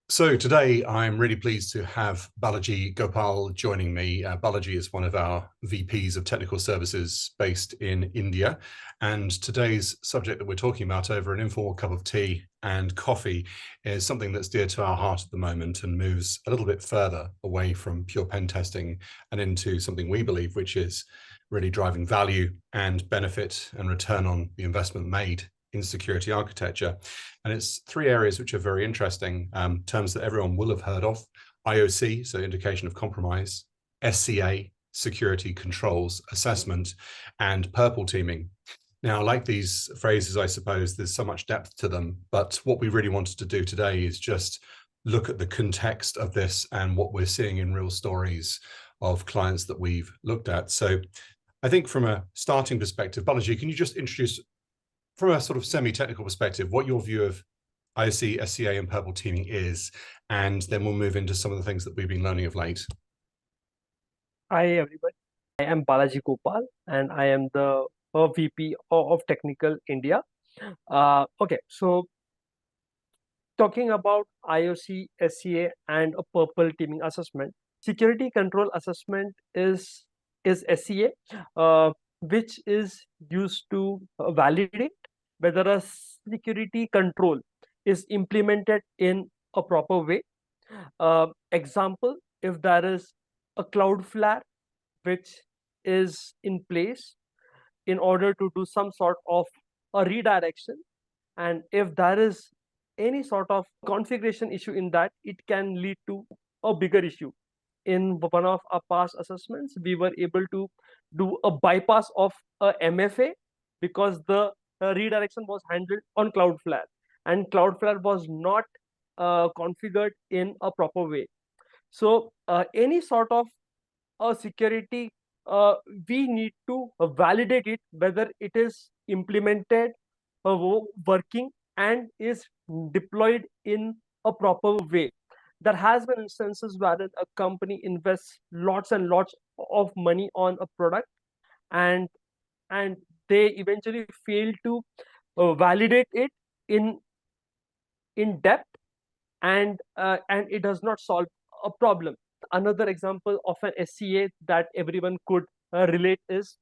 So today I'm really pleased to have Balaji Gopal joining me. Balaji is one of our VPs of technical services based in India. And today's subject that we're talking about over an informal cup of tea and coffee is something that's dear to our heart at the moment and moves a little bit further away from pure pen testing and into something we believe, which is really driving value and benefit and return on the investment made in security architecture. And it's three areas which are very interesting, terms that everyone will have heard of: IOC, so indication of compromise; SCA, security controls assessment; and purple teaming. Now, like these phrases, I suppose there's so much depth to them, but what we really wanted to do today is just look at the context of this and what we're seeing in real stories of clients that we've looked at. So I think from a starting perspective, Balaji, can you just introduce, from a sort of semi-technical perspective, what your view of IOC, SCA, and purple teaming is, and then we'll move into some of the things that we've been learning of late. Hi everybody, I am Balaji Gopal and I am the VP of Technical India. Okay, so talking about IOC, SCA, and a purple teaming assessment, security control assessment is SCA, which is used to validate whether a security control is implemented in a proper way. Example, if there is a Cloudflare which is in place in order to do some sort of a redirection, and if there is any sort of configuration issue in that, it can lead to a bigger issue. In one of our past assessments, we were able to do a bypass of a MFA because the redirection was handled on Cloudflare, and Cloudflare was not configured in a proper way. So any sort of a security, we need to validate it whether it is implemented, working, and is deployed in a proper way. There has been instances wherein a company invests lots and lots of money on a product, and and they eventually fail to validate it in depth, and it does not solve a problem. Another example of an SCA that everyone could relate is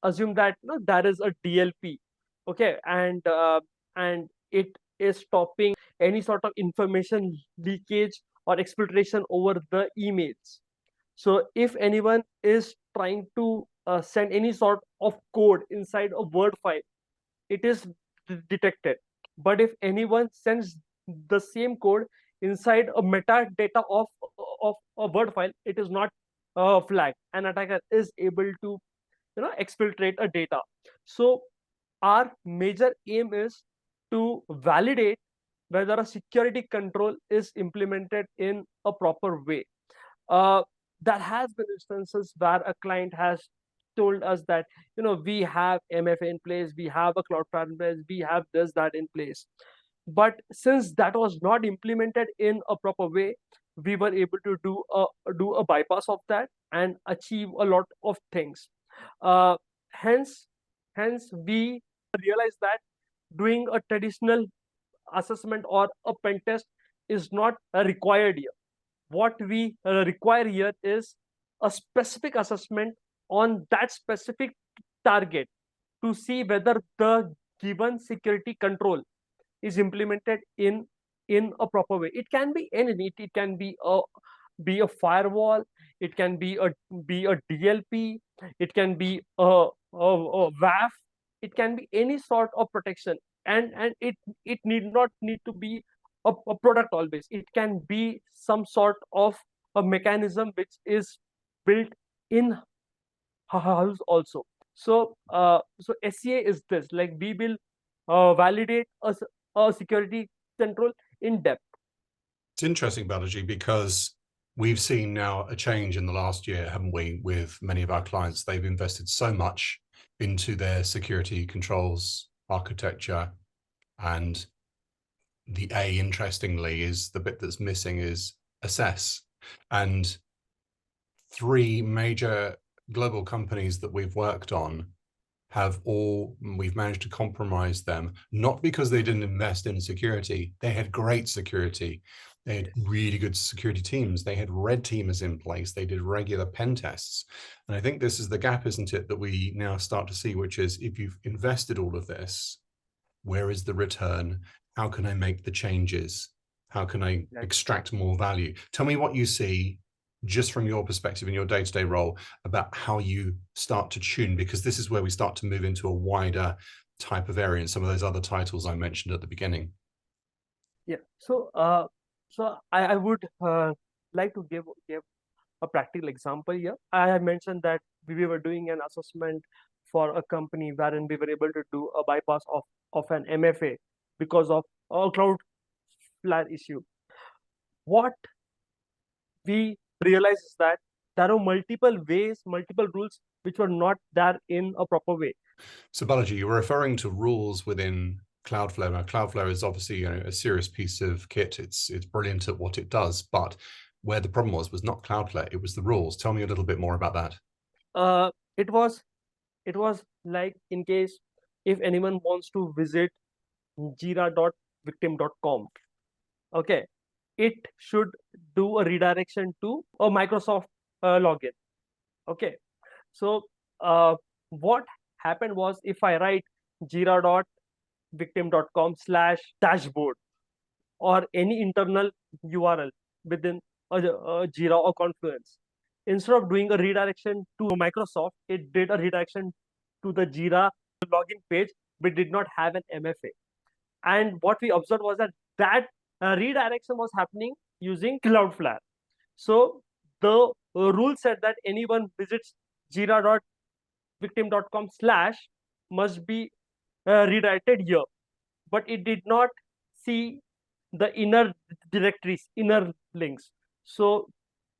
assume that there is a DLP, okay, and it is stopping any sort of information leakage or exfiltration over the emails. So if anyone is trying to send any sort of code inside a Word file, it is detected. But if anyone sends the same code inside a metadata of a Word file, it is not flagged. An attacker is able to exfiltrate a data. So our major aim is to validate whether a security control is implemented in a proper way. uh, there has been instances where a client has told us that we have MFA in place, we have a Cloudflare in place, we have this, that in place, but since that was not implemented in a proper way, we were able to do a bypass of that and achieve a lot of things. uh, hence hence we realize that doing a traditional assessment or a pen test is not required here. What we require here is a specific assessment on that specific target to see whether the given security control is implemented in a proper way. It can be anything. It can be a firewall. It can be a DLP. It can be a WAF. It can be any sort of protection, and it need not need to be a product always. It can be some sort of a mechanism which is built in house also. So SCA is this, like we will validate a security control in depth. It's interesting, Balaji, because we've seen now a change in the last year, haven't we, with many of our clients. They've invested so much into their security controls architecture, and the A, interestingly, is the bit that's missing is assess. And three major global companies that we've worked on we've managed to compromise them, not because they didn't invest in security. They had great security. They had really good security teams. They had red teamers in place. They did regular pen tests. And I think this is the gap, isn't it, that we now start to see, which is if you've invested all of this, where is the return? How can I make the changes? How can I extract more value? Tell me what you see just from your perspective in your day-to-day role about how you start to tune, because this is where we start to move into a wider type of area and some of those other titles I mentioned at the beginning. Yeah. So I would like to give a practical example here. I have mentioned that we were doing an assessment for a company wherein we were able to do a bypass of an MFA because of a Cloudflare issue. What we realize is that there are multiple ways, multiple rules which were not there in a proper way. So Balaji, you were referring to rules within Cloudflare. Now, Cloudflare is obviously a serious piece of kit. It's brilliant at what it does, but where the problem was not Cloudflare, it was the rules. Tell me a little bit more about that. It was like, in case if anyone wants to visit jira.victim.com, okay, it should do a redirection to a Microsoft login. Okay, so what happened was, if I write jira.victim.com/dashboard or any internal URL within a Jira or Confluence, instead of doing a redirection to Microsoft, it did a redirection to the Jira login page, but did not have an MFA. And what we observed was that redirection was happening using Cloudflare. So the rule said that anyone visits jira.victim.com/ must be redirected here, but it did not see the inner directories, inner links. So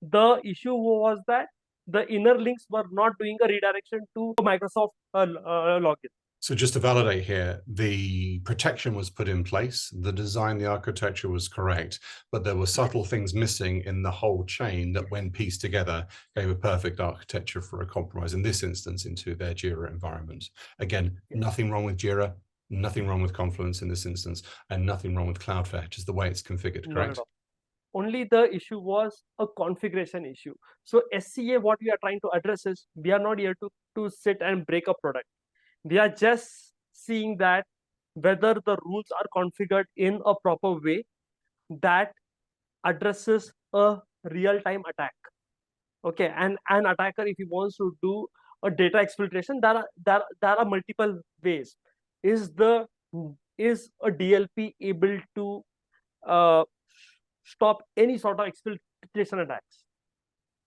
the issue was that the inner links were not doing a redirection to Microsoft login. So just to validate here, the protection was put in place, the design, the architecture was correct, but there were subtle things missing in the whole chain that, when pieced together, gave a perfect architecture for a compromise, in this instance, into their Jira environment. Again, nothing wrong with Jira, nothing wrong with Confluence in this instance, and nothing wrong with Cloudflare, just the way it's configured, correct? Only the issue was a configuration issue. So SCA, what we are trying to address is, we are not here to sit and break a product. We are just seeing that whether the rules are configured in a proper way that addresses a real-time attack. Okay, and an attacker, if he wants to do a data exfiltration, there are multiple ways. Is a DLP able to stop any sort of exfiltration attacks?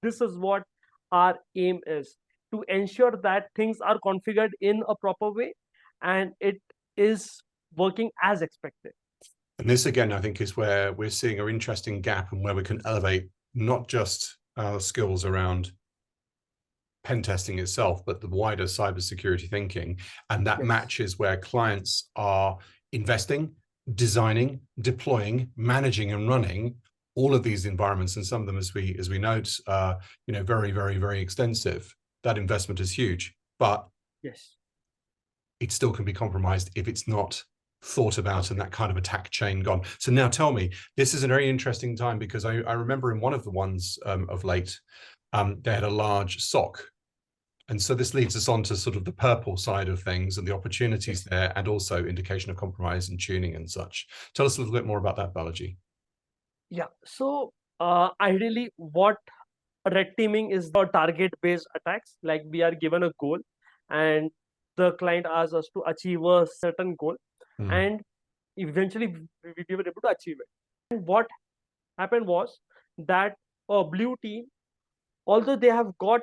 This is what our aim is, to ensure that things are configured in a proper way and it is working as expected. And this, again, I think is where we're seeing an interesting gap, and where we can elevate not just our skills around pen testing itself, but the wider cybersecurity thinking. And that matches where clients are investing, designing, deploying, managing, and running all of these environments. And some of them, as we note, are very, very, very extensive. That investment is huge, but it still can be compromised if it's not thought about and that kind of attack chain gone. So now tell me, this is a very interesting time, because I remember in one of the ones of late, they had a large SOC. And so this leads us on to sort of the purple side of things and the opportunities there, and also indication of compromise and tuning and such. Tell us a little bit more about that, Balaji. Yeah, so ideally, what red teaming is the target-based attacks. Like, we are given a goal and the client asks us to achieve a certain goal, and eventually we were able to achieve it. And what happened was that a blue team, although they have got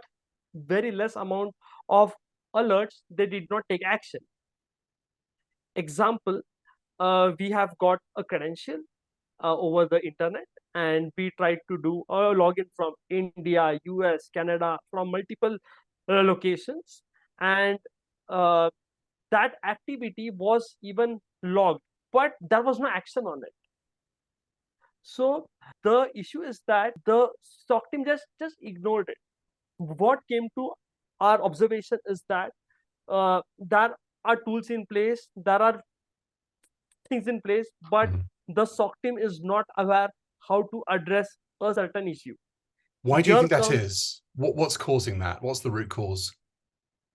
very less amount of alerts, they did not take action. Example, we have got a credential over the internet, and we tried to do a login from India, US, Canada, from multiple locations, and that activity was even logged, but there was no action on it. So the issue is that the SOC team just ignored it. What came to our observation is that there are tools in place, there are things in place, but Mhm. the SOC team is not aware how to address a certain issue. Why do you Here think that comes is? What's causing that? What's the root cause?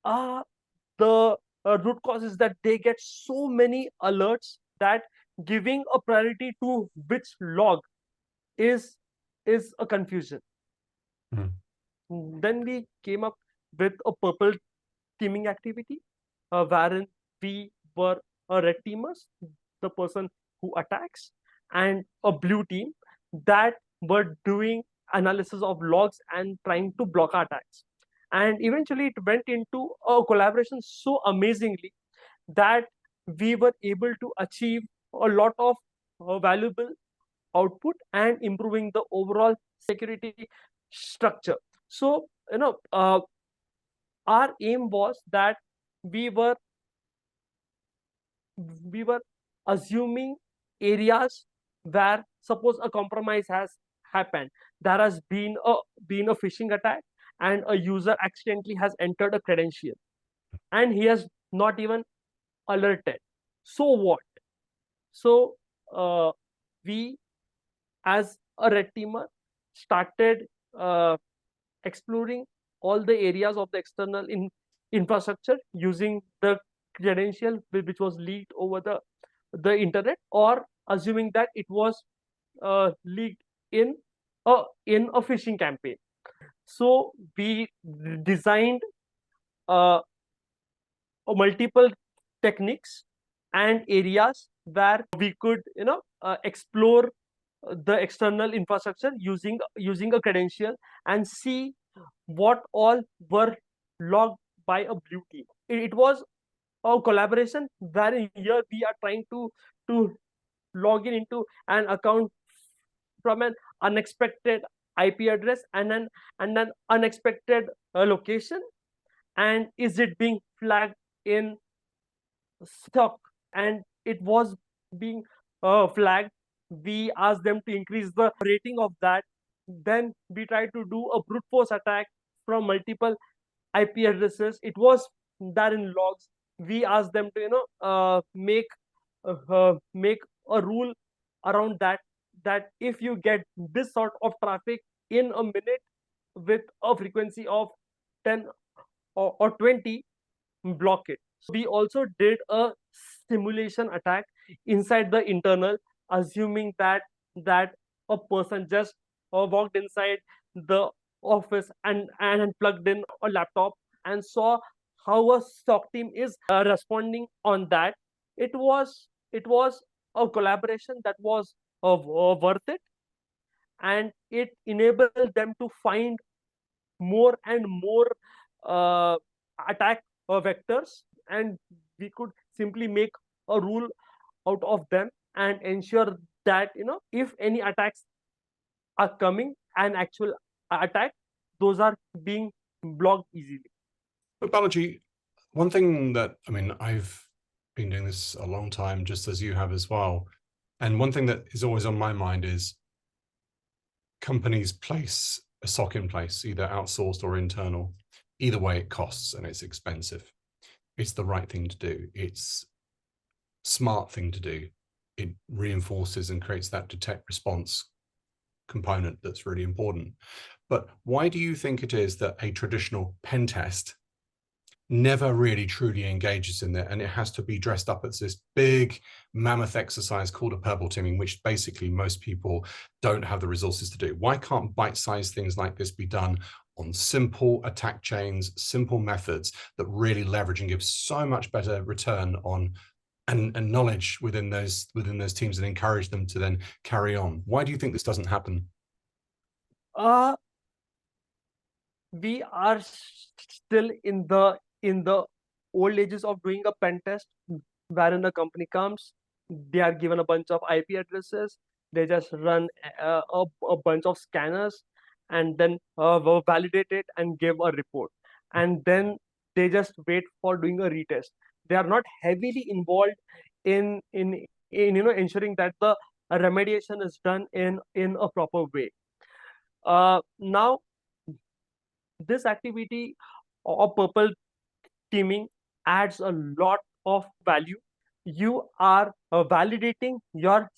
uh, the root cause is that they get so many alerts that giving a priority to which log is a confusion. Mhm. Then we came up with a purple teaming activity, wherein we were a red teamers, the person who attacks, and a blue team that were doing analysis of logs and trying to block attacks. And eventually it went into a collaboration so amazingly that we were able to achieve a lot of valuable output and improving the overall security structure. So, our aim was that we were we were assuming areas where suppose a compromise has happened. There has been a phishing attack and a user accidentally has entered a credential and he has not even alerted. So what? So we as a red teamer started exploring all the areas of the external infrastructure using the credential which was leaked over the internet, or assuming that it was leaked in a phishing campaign. So we designed uh, multiple techniques and areas where we could explore the external infrastructure using a credential and see what all were logged by a blue team. It was a collaboration wherein here we are trying to log in into an account from an unexpected IP address and an unexpected location, and is it being flagged in stock, and it was being flagged. We asked them to increase the rating of that. Then we tried to do a brute force attack from multiple IP addresses. It was there in logs. We asked them to make a rule around that, that if you get this sort of traffic in a minute with a frequency of 10 or 20, block it. So we also did a simulation attack inside the internal, assuming that a person just walked inside the office and plugged in a laptop and saw how a stock team is responding on that. It was a collaboration that was worth it, and it enabled them to find more and more uh, attack vectors, and we could simply make a rule out of them and ensure that if any attacks are coming, an actual attack, those are being blocked easily. But Balaji, one thing that, I mean, I've been doing this a long time, just as you have as well. And one thing that is always on my mind is companies place a SOC in place, either outsourced or internal. Either way, it costs and it's expensive. It's the right thing to do. It's smart thing to do. It reinforces and creates that detect response component that's really important. But why do you think it is that a traditional pen test never really truly engages in it, and it has to be dressed up as this big mammoth exercise called a purple teaming, which basically most people don't have the resources to do? Why can't bite-sized things like this be done on simple attack chains, simple methods that really leverage and give so much better return on and knowledge within those teams, and encourage them to then carry on? Why do you think this doesn't happen? uh we are still in the old ages of doing a pen test, wherein a company comes, they are given a bunch of IP addresses, they just run a bunch of scanners, and then validate it and give a report, and then they just wait for doing a retest. They are not heavily involved in ensuring that the remediation is done in a proper way. Now this activity of purple teaming adds a lot of value. You are validating your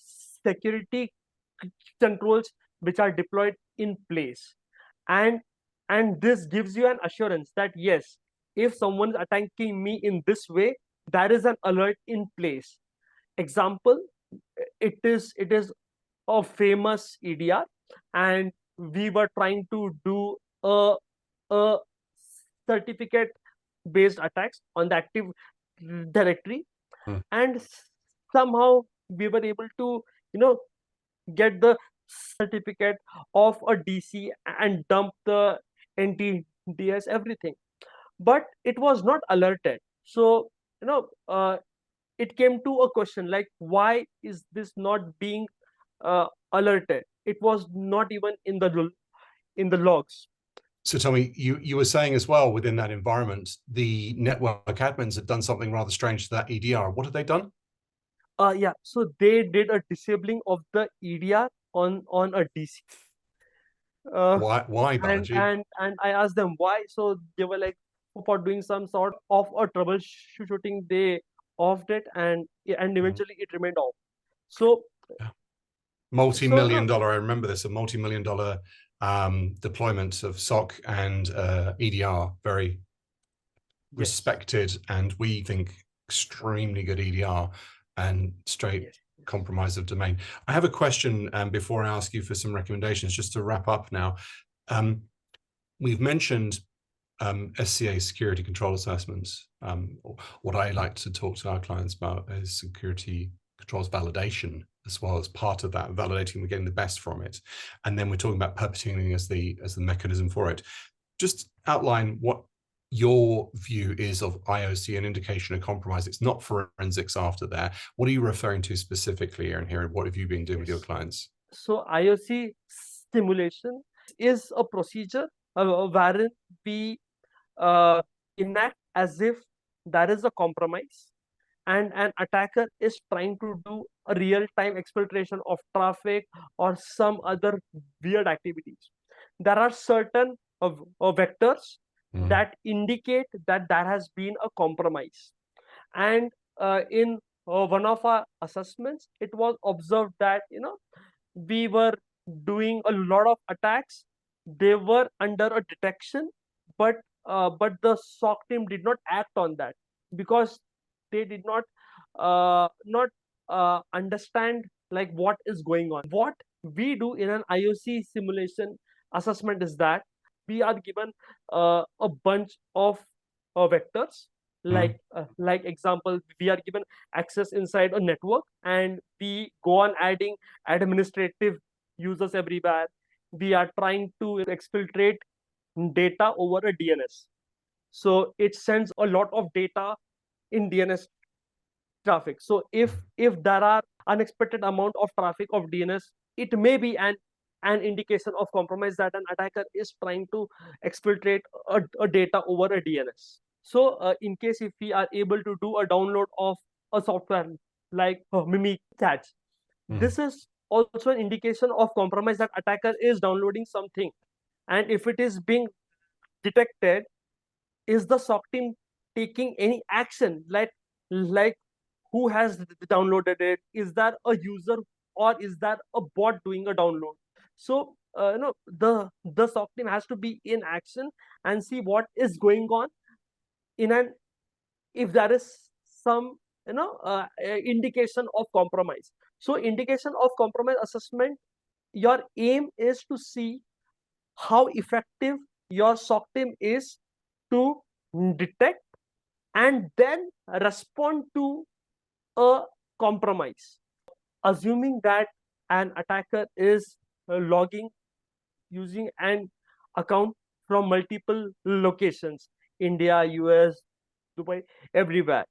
security controls which are deployed in place, and this gives you an assurance that yes, if someone is attacking me in this way, there is an alert in place. Example, it is a famous EDR, and we were trying to do a certificate based attacks on the Active Directory, Mm. and somehow we were able to, you know, get the certificate of a DC and dump the NTDS everything, but it was not alerted. So, it came to a question like, why is this not being alerted? It was not even in the logs. So tell me, you were saying as well, within that environment, the network admins had done something rather strange to that EDR. What had they done? Yeah, so they did a disabling of the EDR on a DC. Uh, Why, and Balaji? and and I asked them why. So they were like, for doing some sort of a troubleshooting, they offed it, and Mhm. eventually it remained off. So Yeah. so Multi-million no, dollar, I remember this, a multi-million dollar deployment of SOC and EDR, very yes, respected and we think extremely good EDR and straight yes, yes, compromise of domain. I have a question before I ask you for some recommendations, just to wrap up now. We've mentioned SCA, security control assessments. What I like to talk to our clients about is security controls validation as well, as part of that, validating we're getting the best from it. And then we're talking about perpetuating as the mechanism for it. Just outline what your view is of IOC, an indication of compromise. It's not forensics after that. What are you referring to specifically, Aaron, here? And what have you been doing with your yes. clients? So IOC simulation is a procedure wherein we enact as if there is a compromise and an attacker is trying to do a real-time exfiltration of traffic or some other weird activities. There are certain vectors Mm. that indicate that there has been a compromise. And in one of our assessments, it was observed that, we were doing a lot of attacks. They were under a detection, but the SOC team did not act on that because they did not understand like what is going on. What we do in an IOC simulation assessment is that we are given a bunch of vectors, Mm. like example, we are given access inside a network, and we go on adding administrative users everywhere. We are trying to exfiltrate data over a DNS. So it sends a lot of data in DNS traffic. So if there are unexpected amount of traffic of DNS, it may be an indication of compromise that an attacker is trying to exfiltrate a data over a DNS. So in case if we are able to do a download of a software like Mimic Catch, Mm. this is also an indication of compromise that attacker is downloading something. And if it is being detected, is the SOC team taking any action, like who has downloaded it? Is that a user or is that a bot doing a download? So the SOC team has to be in action and see what is going on in an if there is some indication of compromise. So indication of compromise assessment, your aim is to see how effective your SOC team is to detect and then respond to a compromise. Assuming that an attacker is logging using an account from multiple locations, India, US, Dubai, everywhere,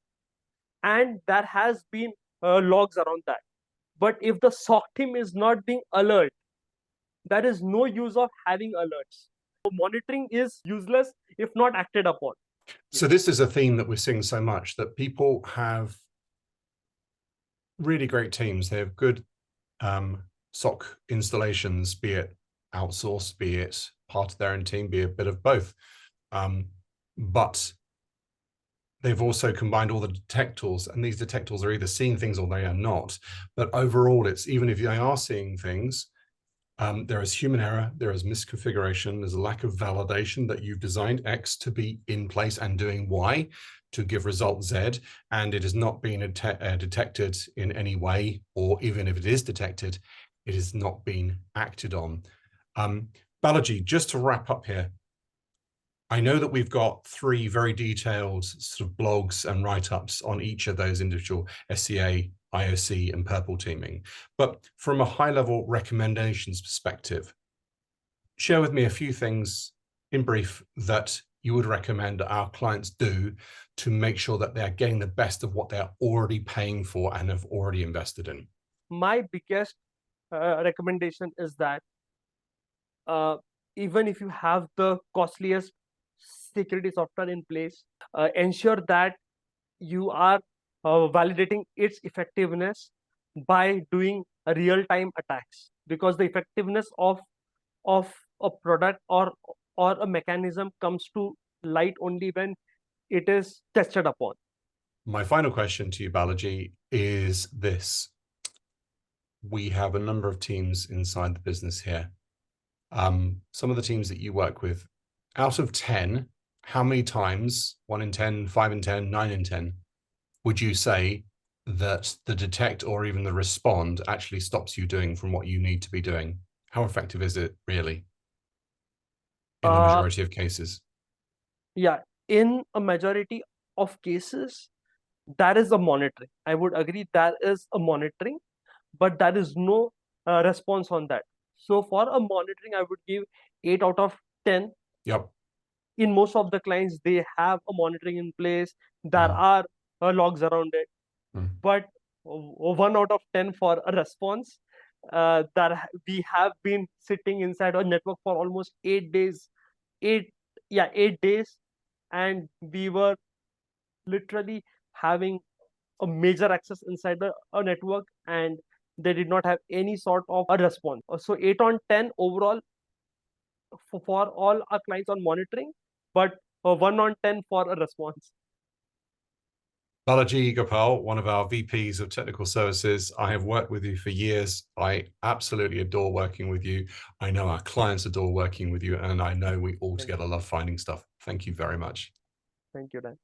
and there has been logs around that. But if the SOC team is not being alert, there is no use of having alerts. So monitoring is useless if not acted upon. So Yes. this is a theme that we're seeing so much, that people have really great teams. They have good SOC installations, be it outsourced, be it part of their own team, be a bit of both. But they've also combined all the detectors, and these detectors are either seeing things or they are not. But overall, it's even if they are seeing things, there is human error, there is misconfiguration, there's a lack of validation that you've designed X to be in place and doing Y to give result Z, and it has not been detected in any way, or even if it is detected, it has not been acted on. Balaji, just to wrap up here, I know that we've got 3 very detailed sort of blogs and write-ups on each of those individual SCA, IOC, and purple teaming. But from a high-level recommendations perspective, share with me a few things in brief that you would recommend our clients do to make sure that they're getting the best of what they're already paying for and have already invested in. My biggest recommendation is that even if you have the costliest security software in place, ensure that you are validating its effectiveness by doing real-time attacks, because the effectiveness of a product or a mechanism comes to light only when it is tested upon. My final question to you, Balaji, is this. We have a number of teams inside the business here. Some of the teams that you work with, out of 10, how many times, 1 in 10, 5 in 10, 9 in 10, would you say that the detect or even the respond actually stops you doing from what you need to be doing? How effective is it really in the majority of cases? Yeah, in a majority of cases, there is a monitoring. I would agree there is a monitoring, but there is no response on that. So for a monitoring, I would give 8 out of 10. Yep. In most of the clients, they have a monitoring in place. There are logs around it, but 1 out of 10 for a response. We have been sitting inside our network for almost 8 days, 8 days, and we were literally having a major access inside the network, and they did not have any sort of a response. So 8 on 10 overall for all our clients on monitoring, but 1 on 10 for a response. Balaji Gopal, one of our VPs of technical services. I have worked with you for years. I absolutely adore working with you. I know our clients adore working with you, and I know we all together love finding stuff. Thank you very much. Thank you, Dan.